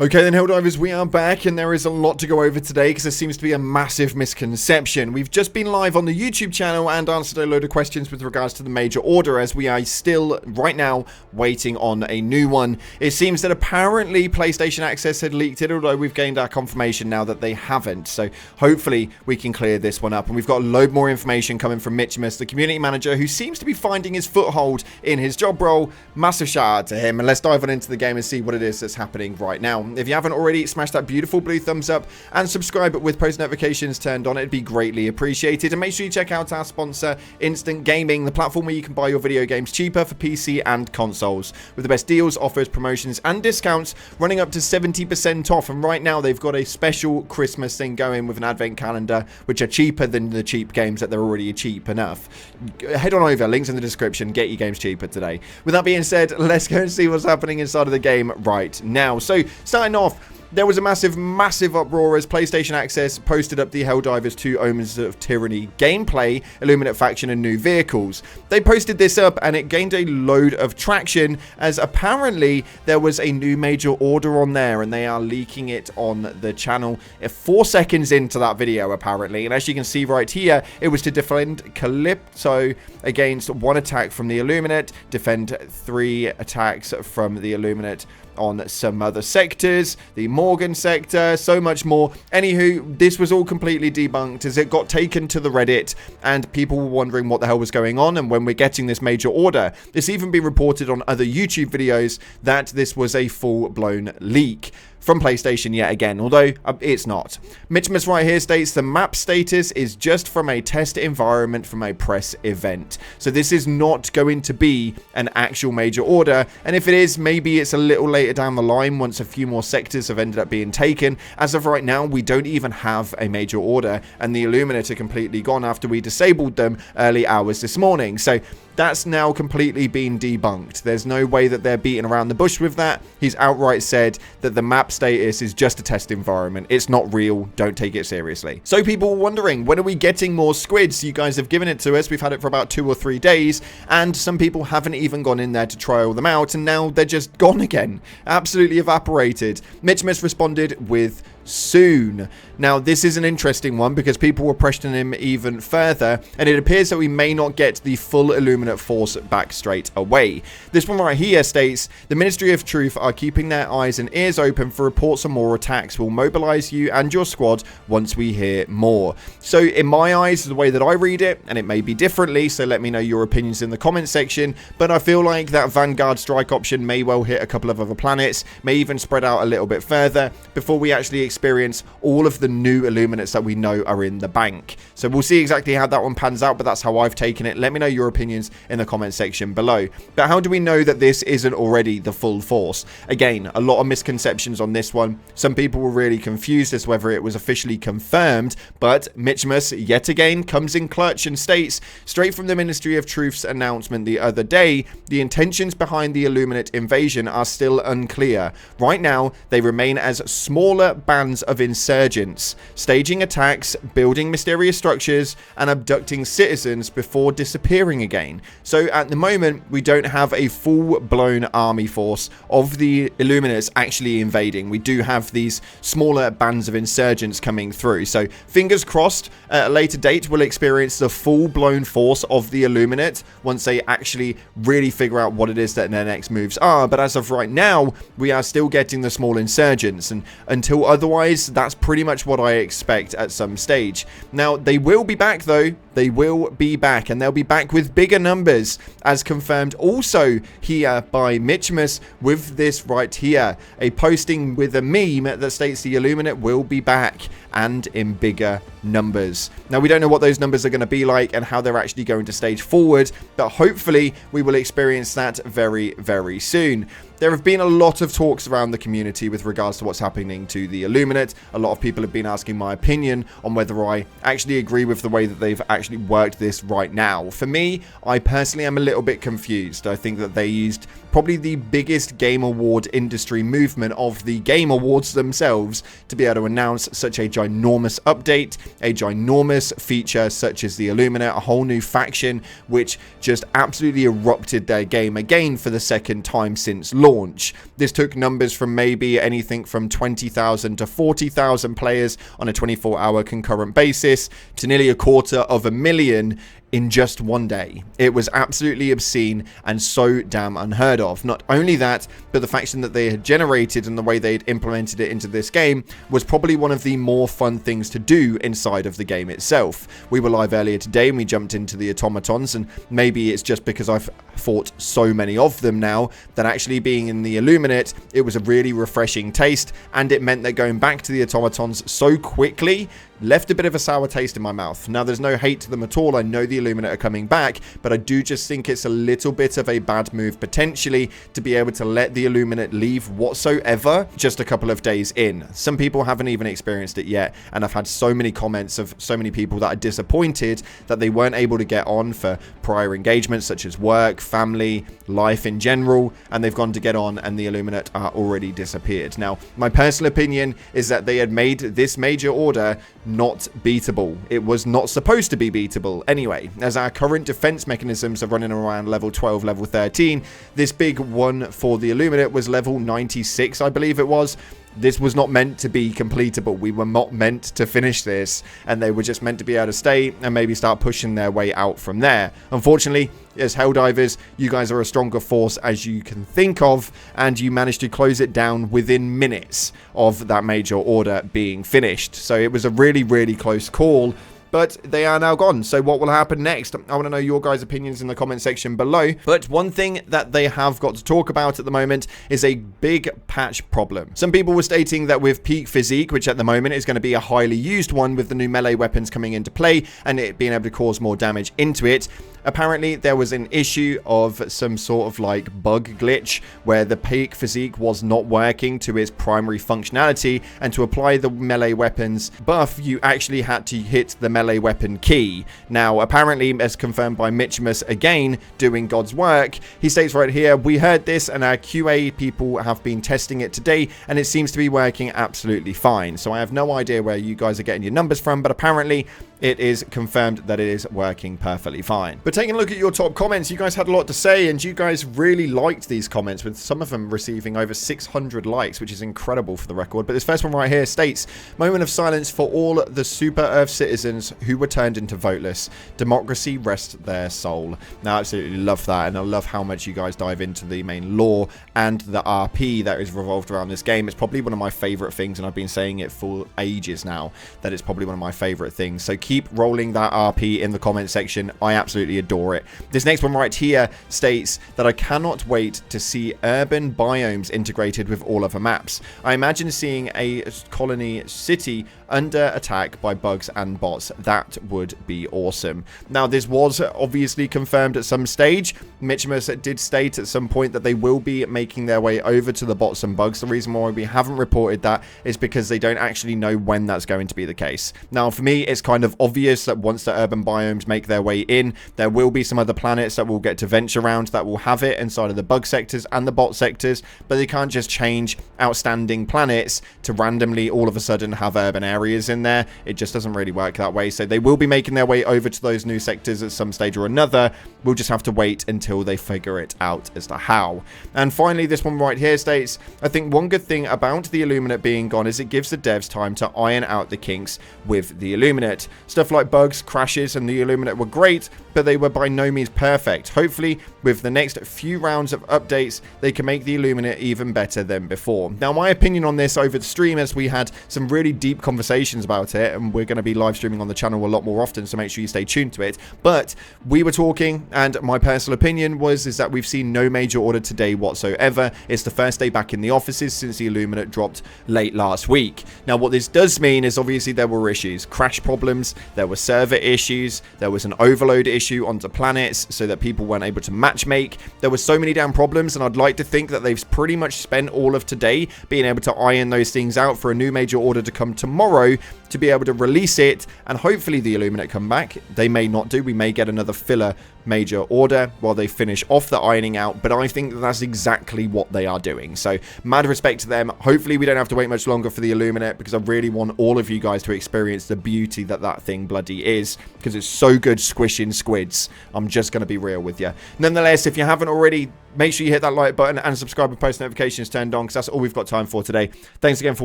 Okay then, Helldivers, we are back, and there is a lot to go over today because there seems to be a massive misconception. We've just been live on the YouTube channel and answered a load of questions with regards to the major order, as we are still, right now, waiting on a new one. It seems that apparently PlayStation Access had leaked it, although we've gained our confirmation now that they haven't. So hopefully we can clear this one up, and we've got a load more information coming from Mitchimus, the community manager, who seems to be finding his foothold in his job role. Massive shout out to him, and let's dive on into the game and see what it is that's happening right now. If you haven't already, smash that beautiful blue thumbs up and subscribe with post notifications turned on. It'd be greatly appreciated. And make sure you check out our sponsor, Instant Gaming, the platform where you can buy your video games cheaper for PC and consoles, with the best deals, offers, promotions, and discounts running up to 70% off. And right now, they've got a special Christmas thing going with an advent calendar, which are cheaper than the cheap games that they're already cheap enough. Head on over, links in the description, get your games cheaper today. With that being said, let's go and see what's happening inside of the game right now. So, starting off, there was a massive uproar as PlayStation Access posted up the Helldivers 2 Omens of Tyranny gameplay, Illuminate faction, and new vehicles. They posted this up and it gained a load of traction, as apparently there was a new major order on there, and they are leaking it on the channel 4 seconds into that video apparently. And as you can see right here, it was to defend Calypso against 1 attack from the Illuminate, defend 3 attacks from the Illuminate on some other sectors, the Morgan sector, so much more. Anywho, this was all completely debunked as it got taken to the Reddit, and people were wondering what the hell was going on and when we're getting this major order. It's even been reported on other YouTube videos that this was a full-blown leak from PlayStation yet again, although it's not. Mitchimus right here states the map status is just from a test environment from a press event. So this is not going to be an actual major order, and if it is, maybe it's a little later down the line once a few more sectors have ended up being taken. As of right now, we don't even have a major order, and the Illuminate are completely gone after we disabled them early hours this morning. So that's now completely been debunked. There's no way that they're beating around the bush with that. He's outright said that the map status is just a test environment. It's not real. Don't take it seriously. So people were wondering, when are we getting more squids? You guys have given it to us. We've had it for about 2 or 3 days, and some people haven't even gone in there to trial them out, and now they're just gone again. Absolutely evaporated. Mitchimus responded with soon. Now, this is an interesting one because people were pressuring him even further, and it appears that we may not get the full Illuminate force back straight away. This one right here states, the Ministry of Truth are keeping their eyes and ears open for reports of more attacks. Will mobilize you and your squad once we hear more. So in my eyes, the way that I read it, and it may be differently, so let me know your opinions in the comment section, but I feel like that Vanguard strike option may well hit a couple of other planets, may even spread out a little bit further before we actually experience all of the new Illuminates that we know are in the bank. So we'll see exactly how that one pans out, but that's how I've taken it. Let me know your opinions in the comment section below. But how do we know that this isn't already the full force? Again, a lot of misconceptions on this one. Some people were really confused as to whether it was officially confirmed, but Mitchimus yet again comes in clutch and states, straight from the Ministry of Truth's announcement the other day, the intentions behind the Illuminate invasion are still unclear. Right now, they remain as smaller bands of insurgents, staging attacks, building mysterious structures, and abducting citizens before disappearing again. So at the moment, we don't have a full-blown army force of the Illuminates actually invading. We do have these smaller bands of insurgents coming through. So fingers crossed, at a later date, we'll experience the full-blown force of the Illuminate once they actually really figure out what it is that their next moves are. But as of right now, we are still getting the small insurgents, and until otherwise, that's pretty much what I expect at some stage. Now, they will be back though. They will be back, and they'll be back with bigger numbers, as confirmed also here by Mitchimus with this right here. A posting with a meme that states the Illuminate will be back and in bigger numbers. Now, we don't know what those numbers are going to be like and how they're actually going to stage forward, but hopefully we will experience that very, very soon. There have been a lot of talks around the community with regards to what's happening to the Illuminate. A lot of people have been asking my opinion on whether I actually agree with the way that they've actually worked this right now. For me, I personally am a little bit confused. I think that they used probably the biggest game award industry movement of the game awards themselves to be able to announce such a ginormous update, a ginormous feature such as the Illuminate, a whole new faction which just absolutely erupted their game again for the second time since launch. This took numbers from maybe anything from 20,000 to 40,000 players on a 24-hour concurrent basis to nearly 250,000 in just one day. It was absolutely obscene and so damn unheard of. Not only that, but the faction that they had generated and the way they'd implemented it into this game was probably one of the more fun things to do inside of the game itself. We were live earlier today and we jumped into the automatons, and maybe it's just because I've fought so many of them now that actually being in the Illuminate, it was a really refreshing taste, and it meant that going back to the automatons so quickly left a bit of a sour taste in my mouth. Now, there's no hate to them at all. I know the Illuminate are coming back, but I do just think it's a little bit of a bad move potentially to be able to let the Illuminate leave whatsoever just a couple of days in. Some people haven't even experienced it yet, and I've had so many comments of so many people that are disappointed that they weren't able to get on for prior engagements such as work, family, life in general, and they've gone to get on and the Illuminate are already disappeared. Now, my personal opinion is that they had made this major order not beatable. It was not supposed to be beatable anyway, as our current defense mechanisms are running around level 12, level 13. This big one for the Illuminate was level 96, I believe it was. This was not meant to be completable. We were not meant to finish this, and they were just meant to be able to stay and maybe start pushing their way out from there. Unfortunately, as Helldivers, you guys are a stronger force as you can think of, and you managed to close it down within minutes of that major order being finished. So it was a really, really close call, but they are now gone. So what will happen next? I want to know your guys' opinions in the comment section below. But one thing that they have got to talk about at the moment is a big patch problem. Some people were stating that with peak physique, which at the moment is going to be a highly used one with the new melee weapons coming into play and it being able to cause more damage into it, apparently there was an issue of some sort of like bug glitch where the peak physique was not working to its primary functionality, and to apply the melee weapons buff you actually had to hit the melee weapon key. Now apparently, as confirmed by Mitchimus again doing God's work, he states right here, we heard this and our QA people have been testing it today and it seems to be working absolutely fine. So I have no idea where you guys are getting your numbers from, but apparently it is confirmed that it is working perfectly fine. But taking a look at your top comments, you guys had a lot to say and you guys really liked these comments, with some of them receiving over 600 likes, which is incredible for the record. But this first one right here states, moment of silence for all the super Earth citizens who were turned into voteless. Democracy rest their soul. Now, I absolutely love that, and I love how much you guys dive into the main lore and the RP that is revolved around this game. It's probably one of my favorite things, and I've been saying it for ages now, that it's probably one of my favorite things. So keep rolling that RP in the comment section. I absolutely adore it. This next one right here states that I cannot wait to see urban biomes integrated with all other maps. I imagine seeing a colony city under attack by bugs and bots. That would be awesome. Now, this was obviously confirmed at some stage. Mitchimus did state at some point that they will be making their way over to the bots and bugs. The reason why we haven't reported that is because they don't actually know when that's going to be the case. Now, for me, it's kind of obvious that once the urban biomes make their way in, there will be some other planets that will get to venture around that will have it inside of the bug sectors and the bot sectors, but they can't just change outstanding planets to randomly all of a sudden have urban areas in there. It just doesn't really work that way. So they will be making their way over to those new sectors at some stage or another. We'll just have to wait until they figure it out as to how. And finally, this one right here states, I think one good thing about the Illuminate being gone is it gives the devs time to iron out the kinks with the Illuminate. Stuff like bugs, crashes, and the Illuminate were great, but they were by no means perfect. Hopefully, with the next few rounds of updates, they can make the Illuminate even better than before. Now, my opinion on this over the stream, as we had some really deep conversations about it, and we're going to be live streaming on the channel a lot more often, so make sure you stay tuned to it. But we were talking, and my personal opinion was that we've seen no major order today whatsoever. It's the first day back in the offices since the Illuminate dropped late last week. Now, what this does mean is obviously there were issues, crash problems, there were server issues, there was an overload issue onto planets so that people weren't able to matchmake. There were so many damn problems, and I'd like to think that they've pretty much spent all of today being able to iron those things out for a new major order to come tomorrow to be able to release it, and hopefully the Illuminate come back. They may not do. We may get another filler major order while they finish off the ironing out, but I think that that's exactly what they are doing. So mad respect to them. Hopefully we don't have to wait much longer for the Illuminate, because I really want all of you guys to experience the beauty that that thing bloody is, because it's so good squishing squids. I'm just going to be real with you. Nonetheless, if you haven't already, make sure you hit that like button and subscribe with post notifications turned on, because that's all we've got time for today. Thanks again for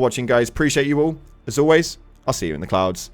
watching, guys. Appreciate you all. As always, I'll see you in the clouds.